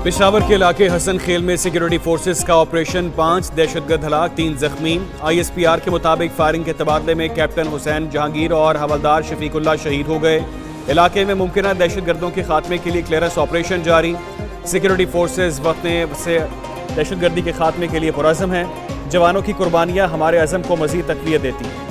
पेशावर के इलाके हसन खेल में सिक्योरिटी फोर्सेस का ऑपरेशन, 5 दहशतगर्द हलाक, 3 जख्मी। ISPR के मुताबिक फायरिंग के तबादले में कैप्टन हुसैन जहांगीर और हवलदार शफीकुल्लाह शहीद हो गए। इलाके में मुमकिन दहशतगर्दों के खात्मे के लिए क्लियरेंस ऑपरेशन जारी। सिक्योरिटी फोर्सेस वक्त से दहशतगर्दी के खात्मे के लिए पुरअज़म हैं। जवानों की कुर्बानियां हमारे अज़म को मज़ीद तक़वियत देती हैं।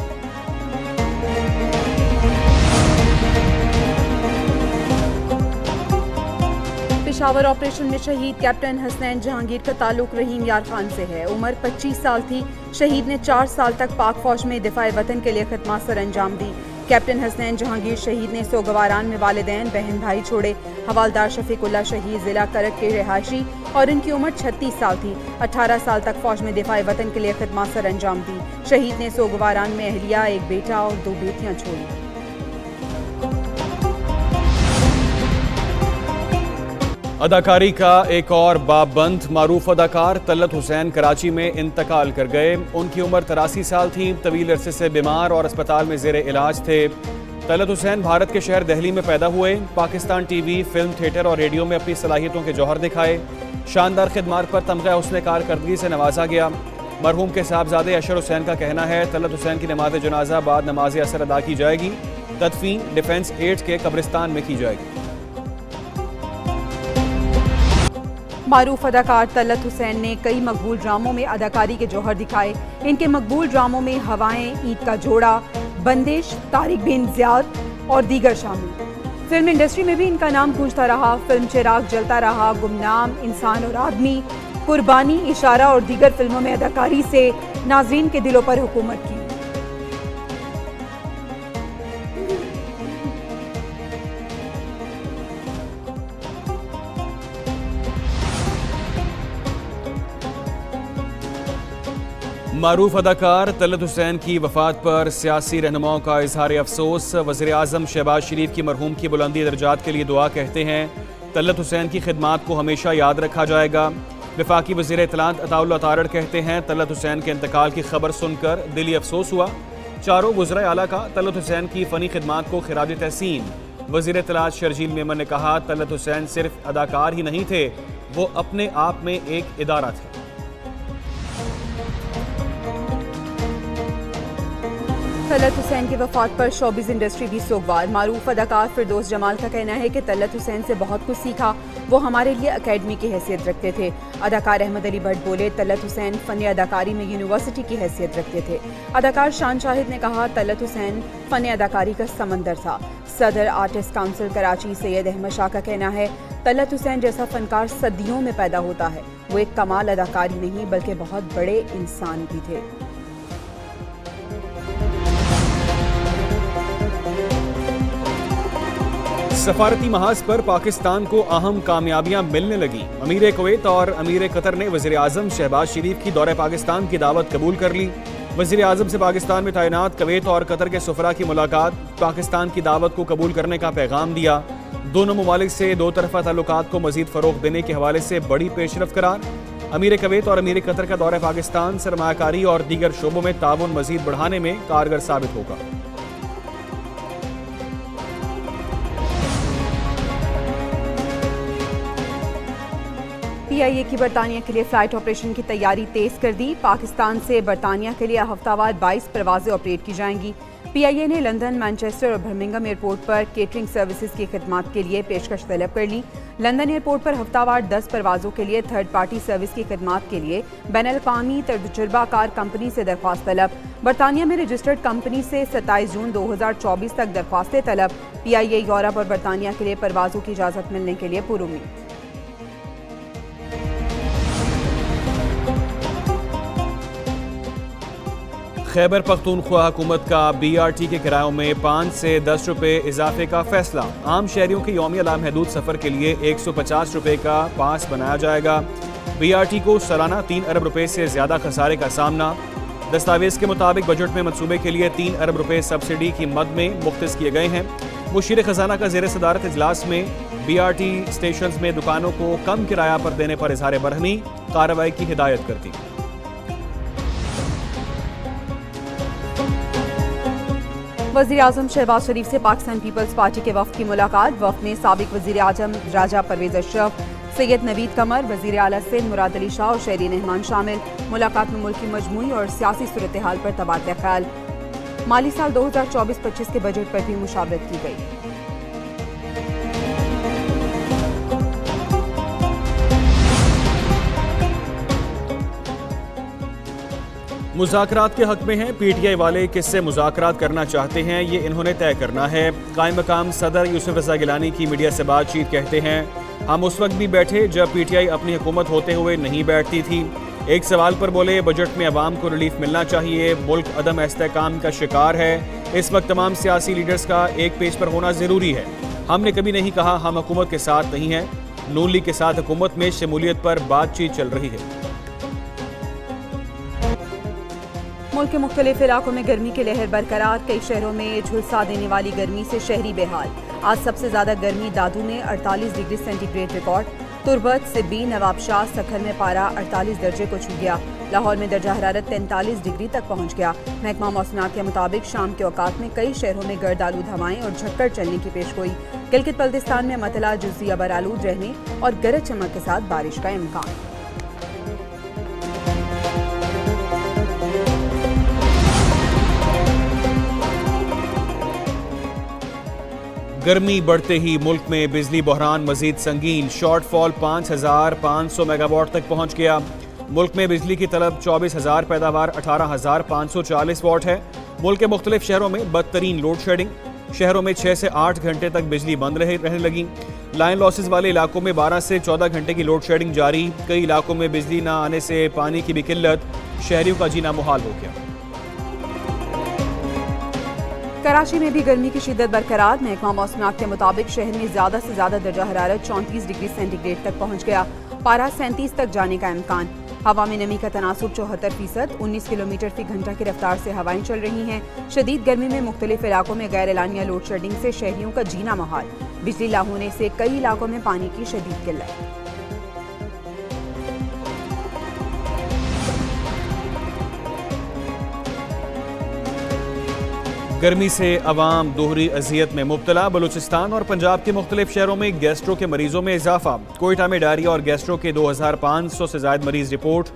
पेशावर ऑपरेशन में शहीद कैप्टन हसनैन जहांगीर का ताल्लुक रहीम यार खान से है। उम्र 25 साल थी। शहीद ने 4 साल तक पाक फौज में दिफाए वतन के लिए खिदमत सर अंजाम दी। कैप्टन हसनैन जहांगीर शहीद ने सोगवारान में वालिदैन बहन भाई छोड़े। हवालदार शफीकुल्लाह शहीद जिला करक के रिहायशी और इनकी उम्र 36 साल थी। 18 साल तक फौज में दिफाए वतन के लिए खिदमत सर अंजाम दी। शहीद ने सोगवारान में अहलिया, एक बेटा और 2 बेटियां छोड़ी। अदाकारी का एक और बाब बंद। मारूफ अदाकार तलत हुसैन कराची में इंतकाल कर गए। उनकी उम्र 83 साल थी। तवील अरसे से बीमार और अस्पताल में जेर इलाज थे। तलत हुसैन भारत के शहर दिल्ली में पैदा हुए। पाकिस्तान टीवी, फिल्म, थिएटर और रेडियो में अपनी सलाहियतों के जौहर दिखाए। शानदार खिदमत पर तमगा हुस्न कारकर्दगी से नवाजा गया। मरहूम के साहबजादे अशर हुसैन का कहना है, तलत हुसैन की नमाज जनाजा बाद नमाज असर अदा की जाएगी। तदफीन डिफेंस 8 के कब्रिस्तान में की जाएगी। मारूफ अदाकार तलत हुसैन ने कई मकबूल ड्रामों में अदाकारी के जौहर दिखाए। इनके मकबूल ड्रामों में हवाएं, ईद का जोड़ा, बंदिश, तारिक बिन ज़ियाद और दीगर शामिल। फिल्म इंडस्ट्री में भी इनका नाम गूंजता रहा। फिल्म चिराग जलता रहा, गुमनाम, इंसान और आदमी, कुर्बानी, इशारा और दीगर फिल्मों में अदाकारी से नाज़रीन के दिलों पर हुकूमत की। मारूफ अदाकार तलत हुसैन की वफात पर सियासी रहनुमाओं का इजहार अफसोस। वज़ीर आज़म शहबाज शरीफ की मरहूम की बुलंदी दर्जात के लिए दुआ कहते हैं। तलत हुसैन की खिदमात को हमेशा याद रखा जाएगा। वफाकी वज़ीर इत्तलात अताउल्लाह तारड़ कहते हैं, तलत हुसैन के इंतकाल की खबर सुनकर दिली अफसोस हुआ। चारों वज़राए आला का तलत हुसैन की फ़नी खिदमात को खिराज तहसीन। वज़ीर इत्तलात शर्जील मेमन ने कहा, तलत हुसैन सिर्फ अदाकार ही नहीं थे, वो अपने आप में एक इदारा थे। तलत हुसैन की वफात पर शोबिज़ इंडस्ट्री भी सोगवार। मारूफ अदाकार फिरदौस जमाल का कहना है कि तलत हुसैन से बहुत कुछ सीखा। वो हमारे लिए अकेडमी की हैसियत रखते थे। अदाकार अहमद अली भट्ट बोले, तलत हुसैन फ़न अदाकारी में यूनिवर्सिटी की हैसियत रखते थे। अदाकार शान शाहिद ने कहा, तलत हुसैन फ़न अदाकारी का समंदर था। सदर आर्टिस्ट काउंसिल कराची सैयद अहमद शाह का कहना है, तलत हुसैन जैसा फनकार सदियों में पैदा होता है। वो एक कमाल अदाकार ही नहीं बल्कि बहुत बड़े इंसान भी थे। सफारती महाज पर पाकिस्तान को अहम कामयाबियां मिलने लगी। अमीर कुवैत और अमीर कतर ने वज़ीर आज़म शहबाज शरीफ की दौरे पाकिस्तान की दावत कबूल कर ली। वज़ीर आज़म से पाकिस्तान में तैनात कुवैत और कतर के सुफरा की मुलाकात, पाकिस्तान की दावत को कबूल करने का पैगाम दिया। दोनों ममालिक से दो तरफ़ा ताल्लुकात को मज़ीद फ़रोग़ देने के हवाले से बड़ी पेशरफ़्त करार। अमीर कुवैत और अमीर कतर का दौरा पाकिस्तान सरमायाकारी और दीगर शोबों में ताउन मज़ीद बढ़ाने में कारगर साबित होगा। PIA की बरतानिया के लिए फ़्लाइट ऑपरेशन की तैयारी तेज़ कर दी। पाकिस्तान से बरतानिया के लिए हफ्तावार 22 परवाज़ें ऑपरेट की जाएंगी। PIA ने लंदन, मैनचेस्टर और बर्मिंघम एयरपोर्ट पर केटरिंग सर्विसेज की खिदमत के लिए पेशकश तलब कर ली। लंदन एयरपोर्ट पर हफ्तावार 10 परवाज़ों के लिए थर्ड पार्टी सर्विस की खिदमत के लिए बैनुल-अक़वामी तजुर्बाकार कंपनी से दरख्वास्त तलब। बरतानिया में रजिस्टर्ड कंपनी से 27 जून 2024 तक दरख्वास्तें तलब। PIA यूरोप और बरतानिया के लिए परवाज़ों की इजाज़त मिलने के लिए पुरुमीद। खैबर पख्तूनख्वा हुकूमत का BRT के किरायों में 5 से 10 रुपये इजाफे का फैसला। आम शहरियों के यौमिया लामहदूद सफ़र के लिए 150 रुपये का पास बनाया जाएगा। BRT को सालाना 3 अरब रुपये से ज़्यादा खसारे का सामना। दस्तावेज़ के मुताबिक बजट में मनसूबे के लिए 3 अरब रुपये सब्सिडी की मद में मुख्तस किए गए हैं। मुशीर ख़जाना का ज़ेर सदारत इजलास में BRT स्टेशन में दुकानों को कम किराया पर देने पर इजहार बरहमी कार्रवाई की हिदायत करती। वज़ीर आज़म शहबाज शरीफ से पाकिस्तान पीपल्स पार्टी के वफ़द की मुलाकात। वफ़द में साबिक वज़ीर आज़म राजा परवेज़ अशरफ, सैयद नवीद कमर, वजीर आला सिंध मुराद अली शाह और शहरी रहमान शामिल। मुलाकात में मुल्क की मजमूई और सियासी सूरत हाल पर तबादला ख्याल। माली साल 2024-25 के बजट पर भी मुशावरत की गई। मुज़ाकरात के हक में हैं। पीटीआई वाले किससे मुज़ाकरात करना चाहते हैं, ये इन्होंने तय करना है। कायम मकाम सदर यूसुफ रज़ा गिलानी की मीडिया से बातचीत कहते हैं, हम उस वक्त भी बैठे जब पीटीआई अपनी हुकूमत होते हुए नहीं बैठती थी। एक सवाल पर बोले, बजट में अवाम को रिलीफ मिलना चाहिए, मुल्क अदम इस्तेहकाम का शिकार है। इस वक्त तमाम सियासी लीडर्स का एक पेज पर होना ज़रूरी है। हमने कभी नहीं कहा हम हुकूमत के साथ नहीं हैं। नून लीग के साथ हुकूमत में शमूलियत पर बातचीत चल रही है। मुल्क के मुख्तलिफ इलाकों में गर्मी की लहर बरकरार। कई शहरों में झुलसा देने वाली गर्मी से शहरी बेहाल। आज सबसे ज्यादा गर्मी दादू में 48 डिग्री सेंटीग्रेड रिकॉर्ड। तुरबत, सिब्बी, नवाबशाह, सखर में पारा 48 दर्जे को छू गया। लाहौर में दर्जा हरारत 43 डिग्री तक पहुंच गया। महकमा मौसमियात के मुताबिक शाम के औकात में कई शहरों में गर्द आलूद हवाएं और झक्कड़ चलने की पेशगोई। गिलगित बल्तिस्तान में मतला जुज़ी अबर आलूद रहने और गरज चमक के साथ बारिश का इम्कान। गर्मी बढ़ते ही मुल्क में बिजली बहरान मजीद संगीन। शॉर्टफॉल 5500 मेगावाट तक पहुंच गया। मुल्क में बिजली की तलब 24,000, पैदावार 18,540 वाट है। मुल्क के मुख्तलिफ शहरों में बदतरीन लोड शेडिंग। शहरों में 6 से 8 घंटे तक बिजली बंद रहने लगी। लाइन लॉसेस वाले इलाकों में 12 से 14 घंटे की लोड शेडिंग जारी। कई इलाकों में बिजली न आने से पानी की भी किल्लत, शहरियों का जीना मुहाल हो गया। कराची में भी गर्मी की शिद्दत बरकरार। महकमा मौसमियात के मुताबिक शहर में ज्यादा से ज्यादा दर्जा हरारत 34 डिग्री सेंटीग्रेड तक पहुंच गया। पारा 37 तक जाने का इम्कान। हवा में नमी का तनासुब 74%। 19 किलोमीटर फी घंटा की रफ्तार से हवाएं चल रही हैं। शदीद गर्मी में मुख्तलिफ इलाकों में गैर एलानिया लोड शेडिंग से शहरियों का जीना मुहाल। बिजली ना होने से कई इलाकों में पानी की शदीद किल्लत। गर्मी से अवाम दोहरी अजियत में मुब्तला। बलूचिस्तान और पंजाब के मुख्तलिफ शहरों में गैस्ट्रो के मरीजों में इजाफा। कोयटा में डायरिया और गैस्ट्रो के 2500 से ज्यादा मरीज रिपोर्ट।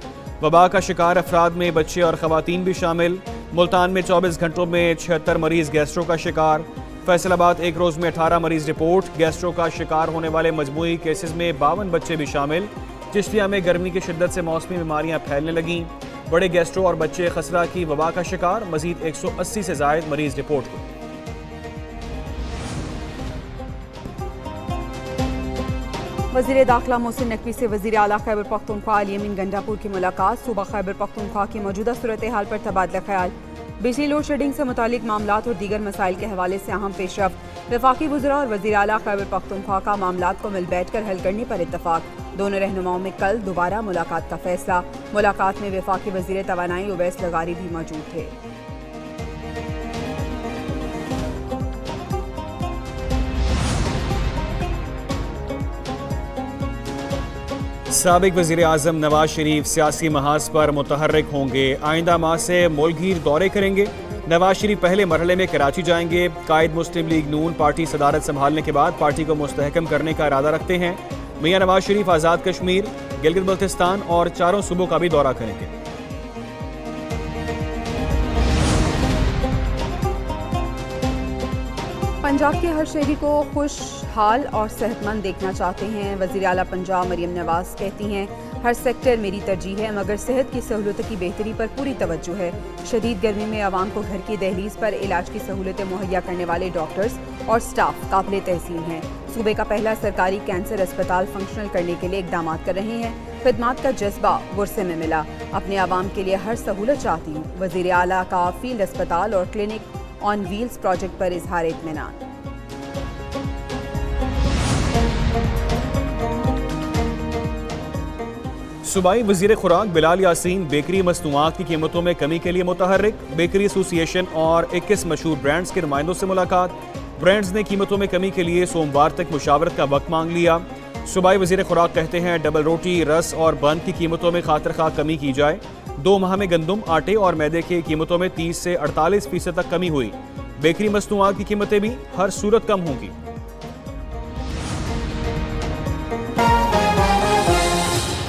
वबा का शिकार अफराद में बच्चे और खवातीन भी शामिल। मुल्तान में 24 घंटों में 76 मरीज गैस्ट्रो का शिकार। फैसलाबाद एक रोज में 18 मरीज रिपोर्ट। गैस्ट्रो का शिकार होने वाले मजमूई केसेस में 52 बच्चे भी शामिल। चिश्तिया में गर्मी की शिद्दत से मौसमी बीमारियां फैलने लगीं। बड़े गैस्ट्रो और बच्चे खसरा की वबा का शिकार। मजीद 180 से ज्यादा मरीज रिपोर्ट हुए। वज़ीर दाखिला मोहसिन नकवी से वज़ीर आला खैबर पख्तूनख्वा अली अमीन गंडापुर की मुलाकात। सूबा खैबर पख्तूनख्वा की मौजूदा सूरत हाल पर तबादला ख्याल। बिजली लोड शेडिंग से मुतालिक मामलात और दीगर मसाइल के हवाले से अहम पेशरफ्त। वफाकी वज़रा और वज़ीर आला खैबर पख्तूनख्वा का मामलात को मिल बैठ कर हल करने पर इत्तफाक। दोनों रहनुमाओं में कल दोबारा मुलाकात का फैसला। मुलाकात में वफाकी वज़ीर तवानाई उवैस लगारी भी मौजूद थे। साबिक वज़ीर आज़म नवाज शरीफ सियासी महाज पर मुतहर्रिक होंगे। आइंदा माह से मुल्कगीर दौरे करेंगे। नवाज शरीफ पहले मरहले में कराची जाएंगे। कायद मुस्लिम लीग नून पार्टी सदारत संभालने के बाद पार्टी को मुस्तहकम करने का इरादा रखते हैं। मियां नवाज शरीफ आज़ाद कश्मीर, गिलगित बल्तिस्तान और 4 सूबों का भी दौरा करेंगे। पंजाब के हर शहरी को खुशहाल और सेहतमंद देखना चाहते हैं। वज़ीर आला पंजाब मरियम नवाज कहती हैं, हर सेक्टर मेरी तरजीह है मगर सेहत की सहूलत की बेहतरी पर पूरी तवज्जो है। शदीद गर्मी में आवाम को घर की दहलीज पर इलाज की सहूलतें मुहैया करने वाले डॉक्टर्स और स्टाफ काबिल तहसीन हैं। सूबे का पहला सरकारी कैंसर अस्पताल फंक्शनल करने के लिए इकदाम कर रहे हैं। खिदमात का जज्बा गुरसे में मिला। अपने आवाम के लिए हर सहूलत चाहती हूँ। वज़ीर आला का फील्ड अस्पताल और क्लिनिक ऑन व्हील्स प्रोजेक्ट पर इजहार इत्मीनान। सूबाई वज़ीर खुराक बिलाल यासीन बेकरी मसनूआत की कीमतों में कमी के लिए मुतहर्रिक। बेकरी एसोसिएशन और 21 मशहूर ब्रांड्स के नुमाइंदों से मुलाकात। ब्रांड्स ने कीमतों में कमी के लिए सोमवार तक मुशावरत का वक्त मांग लिया। सूबाई वज़ीर खुराक कहते हैं, डबल रोटी, रस और बन की कीमतों में खातिर-खा कमी की जाए। 2 माह में गंदम, आटे और मैदे की कीमतों में 30 से 48% तक कमी हुई। बेकरी मसनूआत की कीमतें भी हर सूरत कम होंगी।